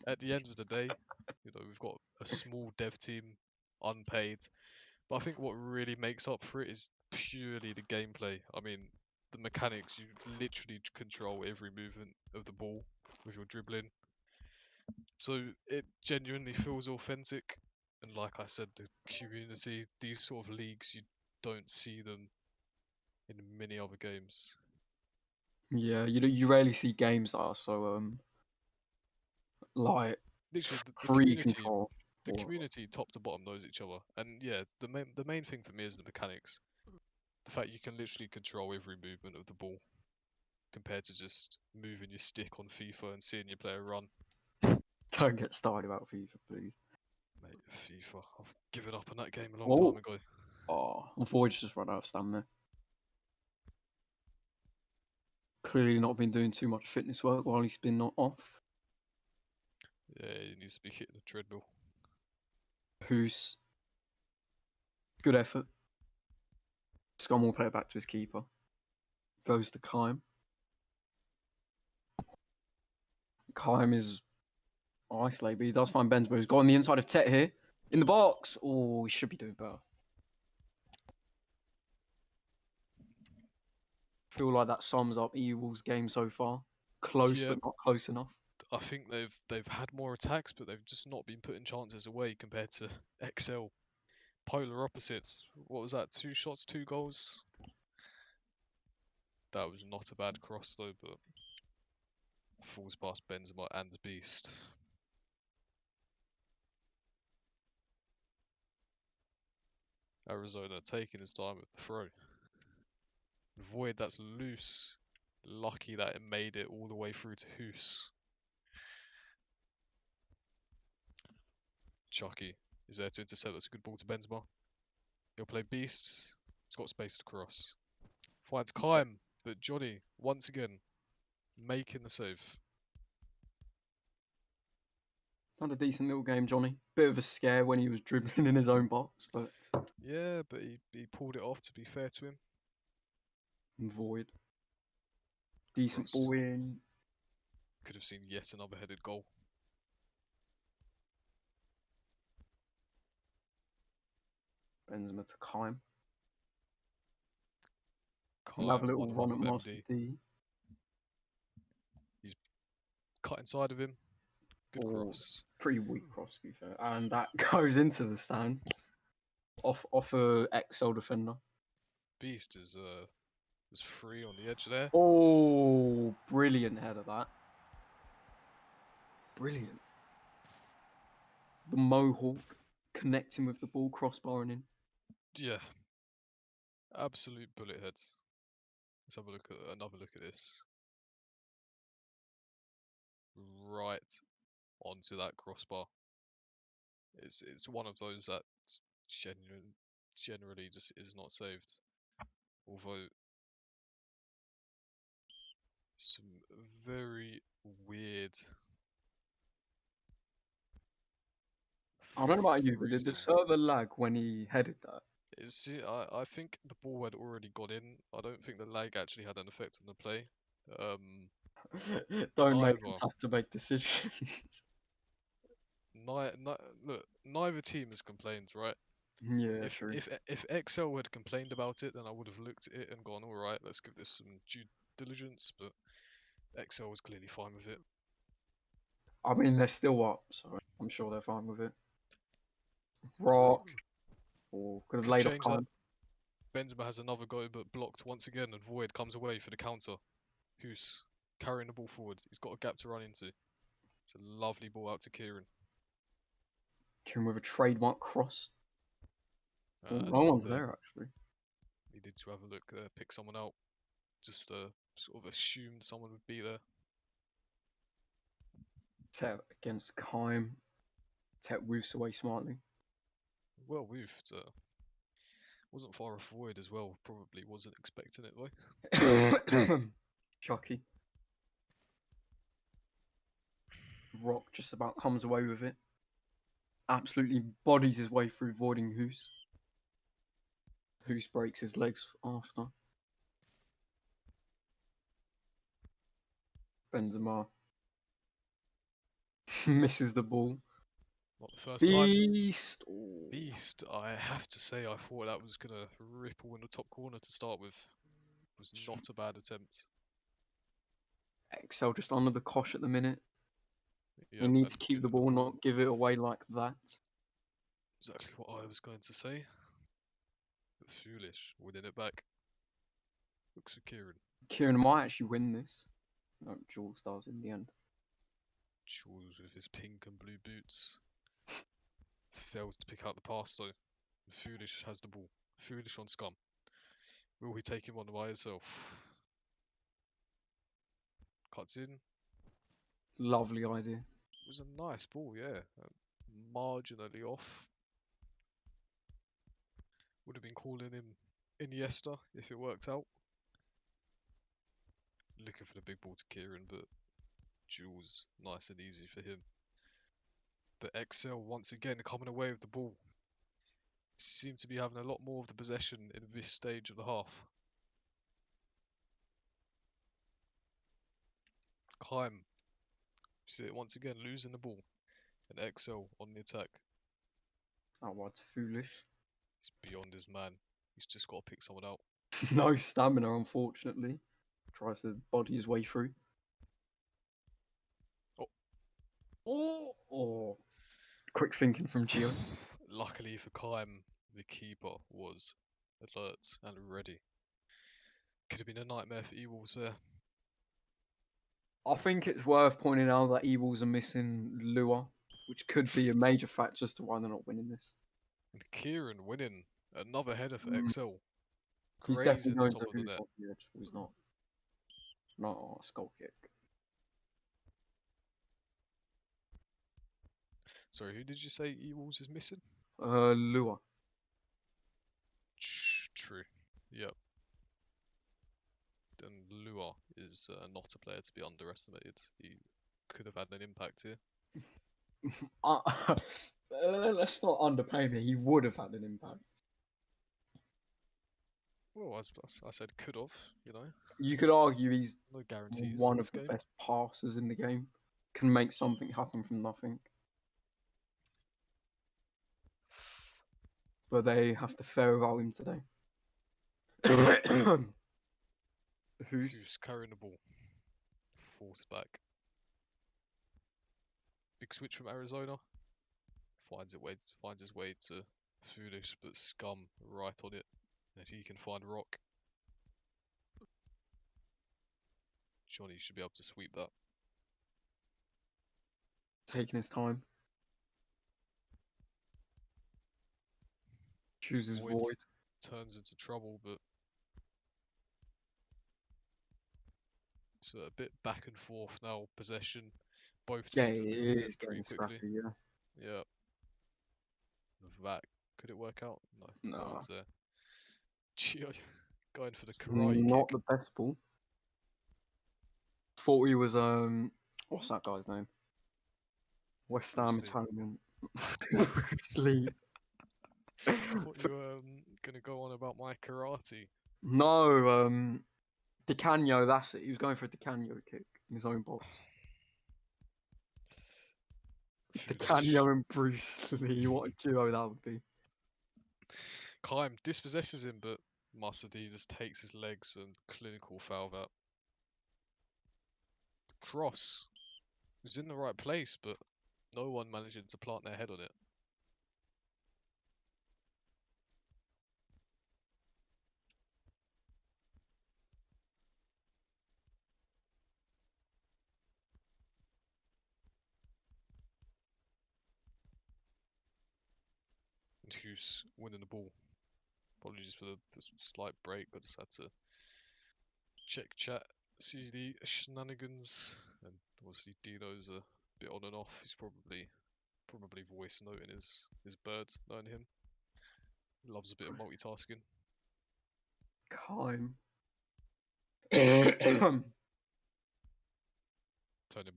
at the end of the day, we've got a small dev team, unpaid. But I think what really makes up for it is purely the gameplay. I mean, the mechanics, you literally control every movement of the ball with your dribbling. So it genuinely feels authentic. And like I said, the community, these sort of leagues, you don't see them in many other games. Yeah, you rarely see games that are so like Literally, the free community, control. the community, top to bottom, knows each other. And yeah, the main thing for me is the mechanics. The fact you can literally control every movement of the ball, compared to just moving your stick on FIFA and seeing your player run. Don't get started about FIFA, please. Mate, FIFA, I've given up on that game a long Oh, time ago. Void's just run out of stamina. Clearly not been doing too much fitness work while he's been not off. Yeah, he needs to be hitting the treadmill. Who's good effort. Scum will play it back to his keeper. Goes to Kaim. Kaim is isolated, but he does find Benzema, who's got on the inside of Tet here. In the box. Oh, he should be doing better. Feel like that sums up eWolves' game so far. Close, Yeah, but not close enough. I think they've had more attacks, but they've just not been putting chances away compared to XL. Polar opposites. What was that? 2 shots, 2 goals. That was not a bad cross though, but falls past Benzema and Beast. Arizona taking his time with the throw. Void, that's loose. Lucky that it made it all the way through to Hoos. Chucky is there to intercept. That's a good ball to Benzema. He'll play Beast. He's got space to cross. Finds Kaim, but Johnny, once again, making the save. Not a decent little game, Johnny. Bit of a scare when he was dribbling in his own box, but Yeah, but he pulled it off, to be fair to him. Void. Decent Cross. ball in. Could have seen yet another headed goal. Benzema to Kaim. Kaim, Have a little 1-1 run at with Master MD. D. He's cut inside of him. Good cross. Pretty weak cross, to be fair. And that goes into the stands. Off a XL defender. Beast is free on the edge there. Oh, brilliant header that. Brilliant. The Mohawk connecting with the ball, crossbarring in. Yeah. Absolute bullet heads. Let's have another look at this. Right onto that crossbar. It's one of those that generally just is not saved. Although some very weird. I don't know about you, but did the freezing. server lag when he headed that? I think the ball had already got in. I don't think the lag actually had an effect on the play. Don't make Neither. us have to make decisions. Look, neither team has complained, right? Yeah, If true. if XL had complained about it, then I would have looked at it and gone, all right, let's give this some due diligence. But XL was clearly fine with it. I mean, they're still up, so I'm sure they're fine with it. Look, Rock. Or could have could laid off change that. time. Benzema has another go, but blocked once again, and Void comes away for the counter. Hoos carrying the ball forward. He's got a gap to run into. It's a lovely ball out to Kieran. Kieran with a trademark cross. No Not one's there. there, actually. Needed to have a look there, pick someone out. Just sort of assumed someone would be there. Tet against Kaim. Tet roofs away smartly. Well woofed. Wasn't far off Void as well. Probably wasn't expecting it though. Chucky. Rock just about comes away with it. Absolutely bodies his way through, voiding Hoos. Hoos breaks his legs after. Benzema Misses the ball. Not the first time. Beast. Ooh. Beast, I have to say, I thought that was going to ripple in the top corner to start with. It was not a bad attempt. Excel just under the cosh at the minute. Yeah, You need to and keep the giving ball, not give it away like that. Exactly what I was going to say. But foolish, winning it back. Looks for Kieran. Kieran might actually win this. No, Jules does in the end. Jules with his pink and blue boots. Fails to pick out the pass though. Foolish has the ball. Foolish on scum. Will he take him on by himself? Cuts in. Lovely idea. It was a nice ball, yeah. Marginally off. Would have been calling him Iniesta if it worked out. Looking for the big ball to Kieran, but Jules, nice and easy for him. But Excel once again coming away with the ball. Seem to be having a lot more of the possession in this stage of the half. Kime, see it once again losing the ball, and Excel on the attack. Oh, what's foolish. He's beyond his man. He's just got to pick someone out. No stamina, unfortunately. Tries to body his way through. Oh. Quick thinking from Gio. Luckily for Kime, the keeper was alert and ready. Could have been a nightmare for eWolves there. I think it's worth pointing out that eWolves are missing Lua, which could be a major factor as to why they're not winning this. And Kieran winning another header for Mm. Excel. He's Grazing definitely the going top to of the Who's net. off the edge. He's not. Not a skull kick. Sorry, who did you say eWolves is missing? Lua. True. Yep. And Lua is not a player to be underestimated. He could have had an impact here. Let's not underplay him. He would have had an impact. Well, I said could have, you know. You could argue he's No guarantees one in of this the game. best passers in the game. Can make something happen from nothing. But they have to fare without him today. Who's carrying the ball? Force back. Big switch from Arizona. Finds his way to Foolish, but Scum right on it. And he can find Rock. Johnny should be able to sweep that. Taking his time. Chooses Void. Turns into trouble, but it's a bit back and forth now. Possession. Both teams are losing it pretty quickly. Scrappy, yeah. Yeah. That could it work out? No, no one's there. Gio going for the karate Not kick. the best ball. Thought he was what's that guy's name? West Ham Italian. Bruce Lee. I thought you were gonna go on about my karate. No, Di Canio, that's it. He was going for a Di Canio kick in his own box. Di Canio and Bruce Lee, what a duo that would be. Kime dispossesses him, but Master D just takes his legs and clinical foul that. The cross was in the right place, but no one managing to plant their head on it. And Hughes winning the ball. Apologies for the slight break, but just had to check chat, see the shenanigans, and obviously Dino's a bit on and off. He's probably voice noting his bird, knowing him. He loves a bit of multitasking. Kime. Turning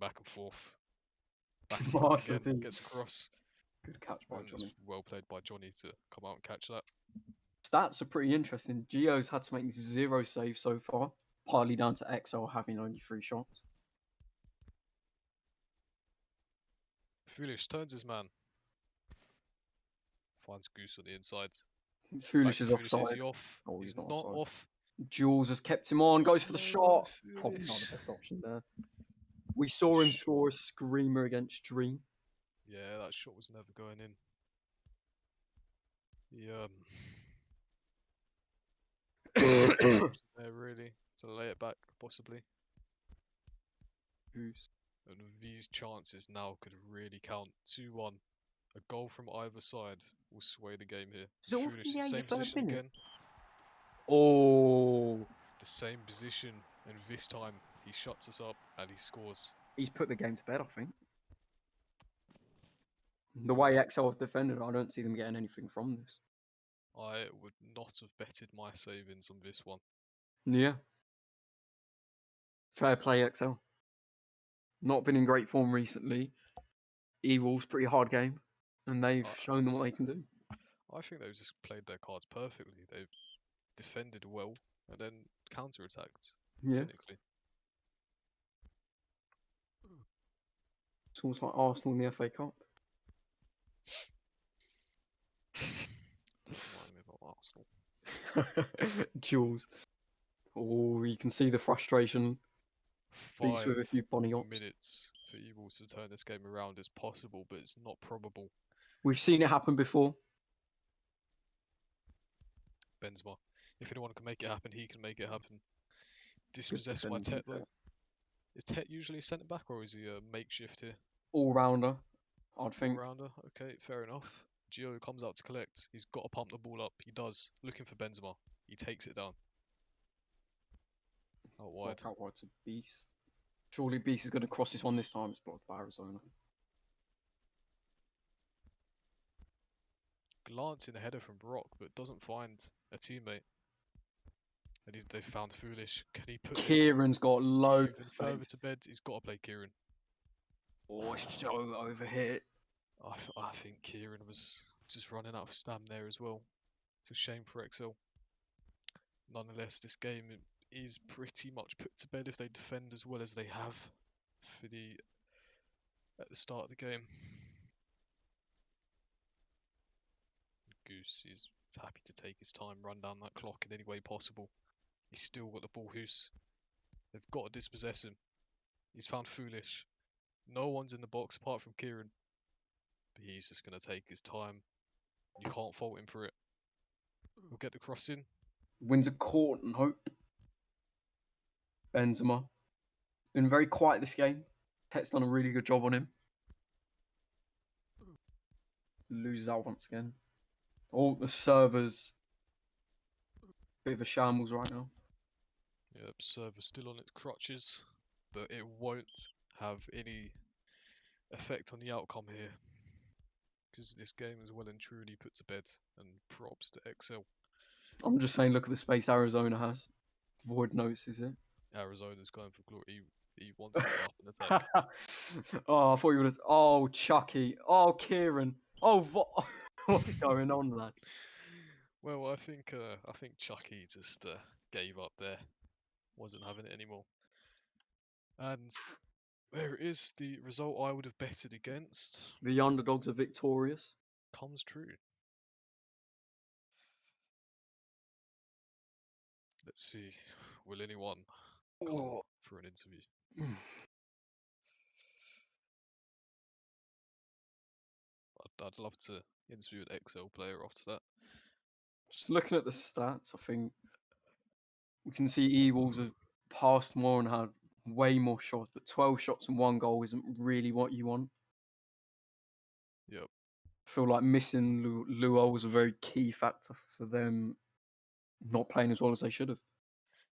back and forth. Back and Master forth again. D. Gets across. Good catch by And Johnny. it's well played by Johnny to come out and catch that. Stats are pretty interesting. Gio's had to make 0 saves so far, partly down to XL having only 3 shots. Foolish turns his man. Finds Goose on the inside. Back Foolish to is Foolish. Is offside. he off? Oh, He's he's not not offside. off. Jules has kept him on. Goes for the No, shot. Probably not the Foolish. best option there. We The saw him shot. score a screamer against Dream. Yeah, that shot was never going in. He there really to lay it back possibly. Who's And these chances now could really count. 2-1. A goal from either side will sway the game here. is it all Foolish, from the same 83rd position minute? again. Oh, The same position, and this time he shuts us up and he scores. he's put the game to bed, I think. The way XL have defended, I don't see them getting anything from this. I would not have betted my savings on this one. Yeah. Fair play, XL. Not been in great form recently. eWolves, pretty hard game. And they've I, shown them what they can do. I think they've just played their cards perfectly. They've defended well and then counter-attacked Yeah. clinically. It's almost like Arsenal in the FA Cup. Don't remind me about Arsenal. Jules. Oh, you can see the frustration. Beats with a 5 few Bonnie Ops. minutes for Eagles to turn this game around is possible, but it's not probable. We've seen it happen before. Benzema. If anyone can make it happen, he can make it happen. Good Dispossessed by defending, Tet though. Is Tet usually centre back or is he a makeshift here? All rounder, I'd think. All-rounder? Okay, fair enough. Gio comes out to collect. He's got to pump the ball up. He does. Looking for Benzema. He takes it down. Out wide. Out wide to Beast. Surely Beast is going to cross this one this time. It's blocked by Arizona. Glancing header from Brock, but doesn't find a teammate. And they found Foolish. Can he put it Kieran's got loads even of further space. to bed? He's got to play Kieran. Oh, it's so overhit. I think Kieran was just running out of stam there as well. It's a shame for XL. Nonetheless, this game is pretty much put to bed if they defend as well as they have for at the start of the game. Goose is happy to take his time, run down that clock in any way possible. He's still got the ball Hoos. They've got to dispossess him. He's found Foolish. No one's in the box apart from Kieran. But he's just going to take his time. You can't fault him for it. We'll get the cross in. Wins a court and hope. Benzema. Been very quiet this game. Pet's done a really good job on him. Loses out once again. Oh, the servers. Bit of a shambles right now. Yep, server's still on its crutches, but it won't have any effect on the outcome here. Because this game is well and truly put to bed, and props to XL. I'm just saying, look at the space Arizona has. Void notices it. Arizona's going for glory. He wants to get up and attack. Oh, I thought you would have. Oh, Chucky. Oh, Kieran. Oh, what's going on, lads? Well, I think Chucky just gave up there. Wasn't having it anymore. And there it is. The result I would have betted against The underdogs are victorious. comes true. Let's see. Will anyone come Oh. for an interview? I'd love to interview an XL player after that. Just looking at the stats, I think we can see eWolves have passed more and had way more shots, but 12 shots and 1 goal isn't really what you want. Yep. I feel like missing Luol was a very key factor for them not playing as well as they should have.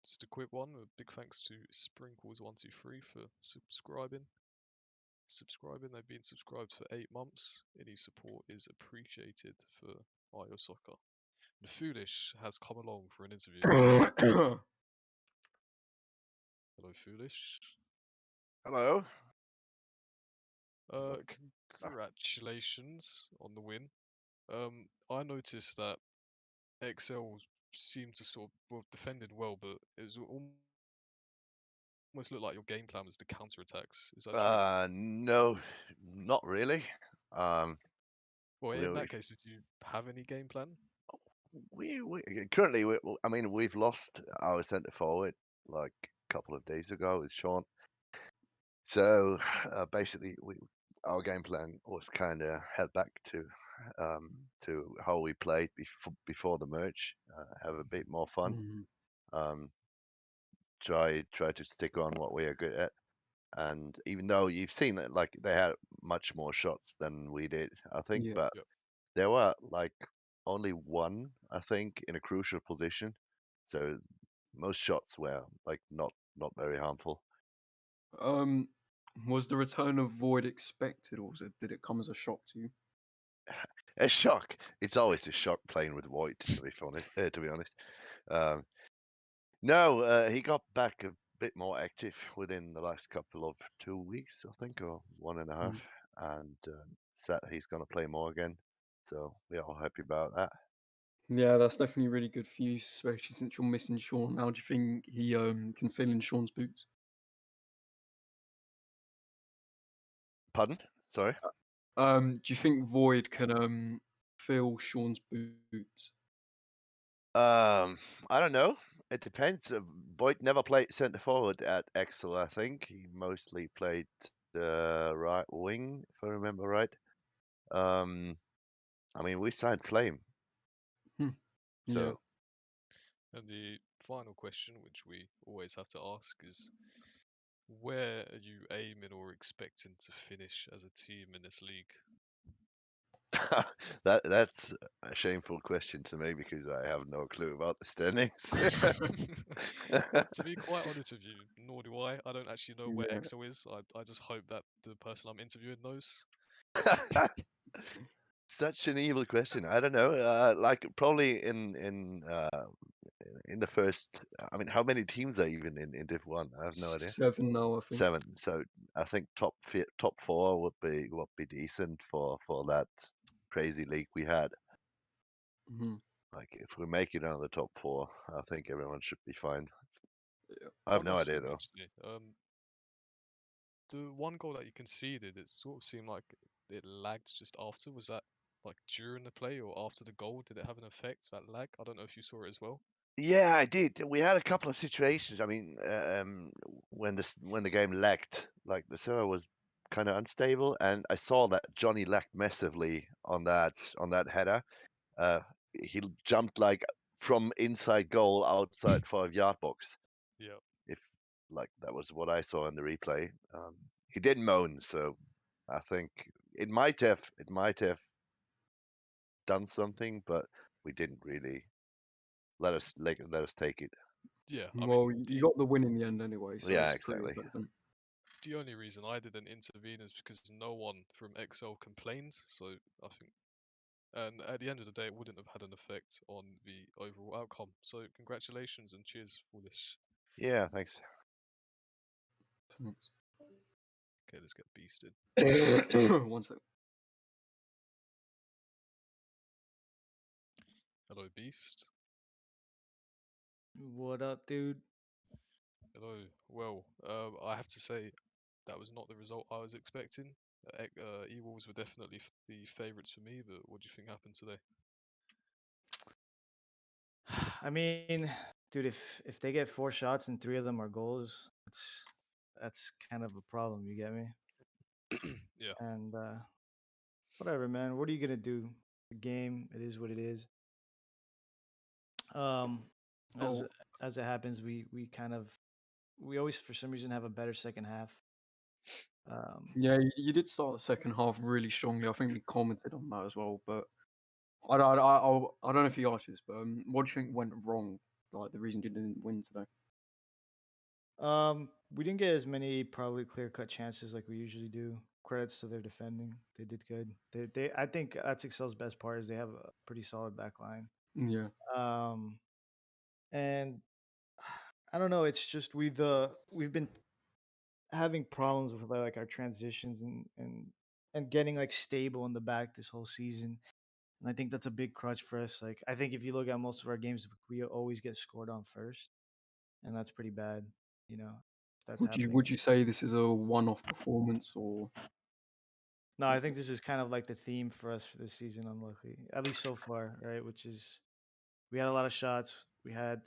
Just a quick one. A big thanks to Sprinkles123 for subscribing. They've been subscribed for 8 months. Any support is appreciated for IOSoccer. And Foolish has come along for an interview. Hello, Foolish. Hello. Congratulations on the win. I noticed that XL seemed to sort of defended well, but it was almost looked like your game plan was the counter attacks. Is that true? No, not really. Um, Well, we in we that case, did you have any game plan? we currently I mean we've lost our centre forward like a couple of days ago with Sean. So basically, our game plan was kind of held back to how we played before the merge. Have a bit more fun. Mhm. Um, try to stick on what we are good at. And even though you've seen it, like they had much more shots than we did, I think, Yeah. but Yep. there were like only one, I think, in a crucial position. So most shots were like not very harmful. Um, was the return of Void expected, or did it come as a shock to you? A shock. It's always a shock playing with Void, to be honest. Um, no, he got back a bit more active within the last couple of 2 weeks, I think, or one and a half, Mm. and said he's going to play more again. So we're all happy about that. Yeah, that's definitely really good for you, especially since you're missing Sean. How do you think he can fill in Sean's boots? Pardon? Sorry. Do you think Void can fill Sean's boots? I don't know. It depends. Voigt never played centre forward at Excel, I think. He mostly played right wing, if I remember right. Um, I mean, we signed Flame, Hmm. Yeah. so And the final question, which we always have to ask, is where are you aiming or expecting to finish as a team in this league? that's a shameful question to me because I have no clue about the standings. Well, to be quite honest with you, nor do I. I don't actually know where Yeah. EXO is. I just hope that the person I'm interviewing knows. Such an evil question. I don't know. Like probably in the first. I mean, how many teams are even in Div One? I have no idea. 7 now, I think. 7. So I think top 4 would be decent for that crazy league we had. Hmm. Like if we make it out of the top 4, I think everyone should be fine. Yeah. I have One no last idea thing, though. actually. The one goal that you conceded, it sort of seemed like it lagged just after. Was that like during the play or after the goal? Did it have an effect, that lag? I don't know if you saw it as well. Yeah, I did. We had a couple of situations. I mean, when the game lagged, like the server was kind of unstable, and I saw that Johnny lagged massively on that header. Uh, he jumped like from inside goal outside 5 yard box. Yeah. If like that was what I saw in the replay. He didn't moan, so I think it might have done something, but we didn't really let us take it. Yeah, I mean, Well, you got the win in the end anyway, so Yeah, it's pretty exactly. irrelevant. the only reason I didn't intervene is because no one from XL complained. So I think, and at the end of the day, it wouldn't have had an effect on the overall outcome. So congratulations and cheers for this. Yeah, thanks. Thanks. Okay, let's get beasted. 1 sec. Hello, Beast. What up, dude? Hello. Well, I have to say that was not the result I was expecting. eWolves were definitely the favourites for me, but what do you think happened today? I mean, dude, if they get 4 shots and 3 of them are goals, that's kind of a problem. You get me? Yeah, And whatever, man. What are you gonna do? The game, it is what it is. Um, as Oh, as it happens, we always for some reason have a better second half. yeah, you did start the second half really strongly. I think we commented on that as well. But I don't know if you asked this, but what do you think went wrong? Like the reason you didn't win today? We didn't get as many probably clear-cut chances like we usually do. Credits to their defending; they did good. I think that's Excel's best part is they have a pretty solid back line. Yeah. Um, and I don't know. It's just we've been having problems with like our transitions and getting like stable in the back this whole season. And I think that's a big crutch for us. Like I think if you look at most of our games, we always get scored on first, and that's pretty bad. You know. if that's Would you happening. would you say this is a one-off performance or? No, I think this is kind of like the theme for us for this season, unluckily, at least so far, right? Which is we had a lot of shots, we had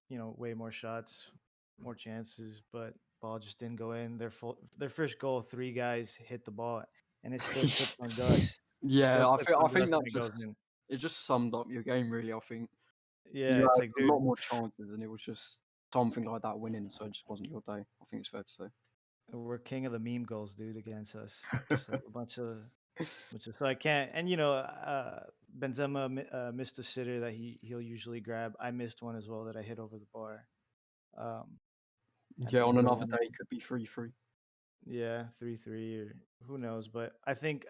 way more shots, more chances, but ball just didn't go in. Their first goal, three guys hit the ball, and it still clipped on Gus. Yeah, Still I clipped think on I think Gus that when it goes in. it just summed up your game really. I think Yeah, you it's had like, a lot dude, more chances, and it was just something like that winning. So it just wasn't your day. I think it's fair to say. we're king of the meme goals, dude, against us. Just like a bunch of so I can't. And Benzema missed a sitter that he'll usually grab. I missed one as well that I hit over the bar. Um, I Yeah, think on the another one, day it could be 3-3. yeah, 3-3 or who knows. But I think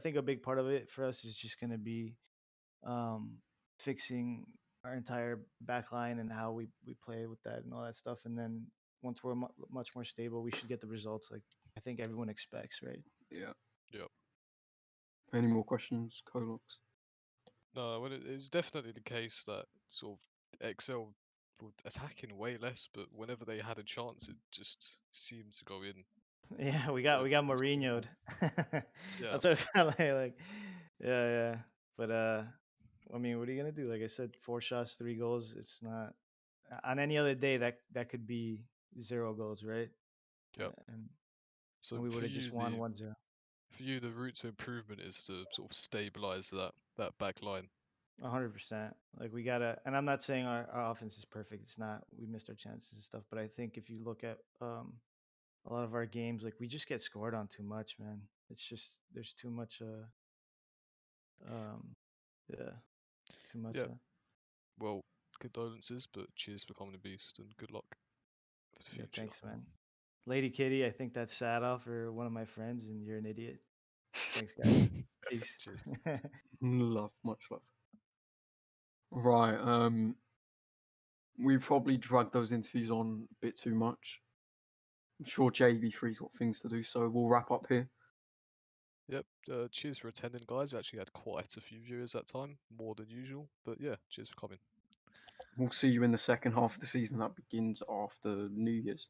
a big part of it for us is just gonna be um, fixing our entire back line and how we play with that and all that stuff. And then once we're much more stable, we should get the results like I think everyone expects, right? Yeah. Yep. Any more questions, Colox? No, well, it's definitely the case that sort of Excel were attacking way less, but whenever they had a chance, it just seemed to go in. Yeah, we got It's been Mourinho'd. Yeah, That's what it felt like. Yeah, yeah. But I mean, what are you gonna do? Like I said, 4 shots, 3 goals. It's not on any other day that could be 0 goals, right? yep. And So we would have just won 1-0. for you, the route to improvement is to sort of stabilize that back line. 100%. Like we gotta, and I'm not saying our offense is perfect. It's not. We missed our chances and stuff. But I think if you look at a lot of our games, like we just get scored on too much, man. It's just there's too much um yeah, too much Yeah. Well, condolences, but cheers for coming to Beast and good luck for the yeah, future. thanks, man. Lady Kitty, I think that's sad off for one of my friends, and you're an idiot. Thanks, guys. Peace. Cheers. Love, much love. Right. We probably dragged those interviews on a bit too much. I'm sure JB3's got things to do, so we'll wrap up here. Yep. Cheers for attending, guys. We actually had quite a few viewers that time, more than usual. But yeah, cheers for coming. We'll see you in the second half of the season that begins after New Year's.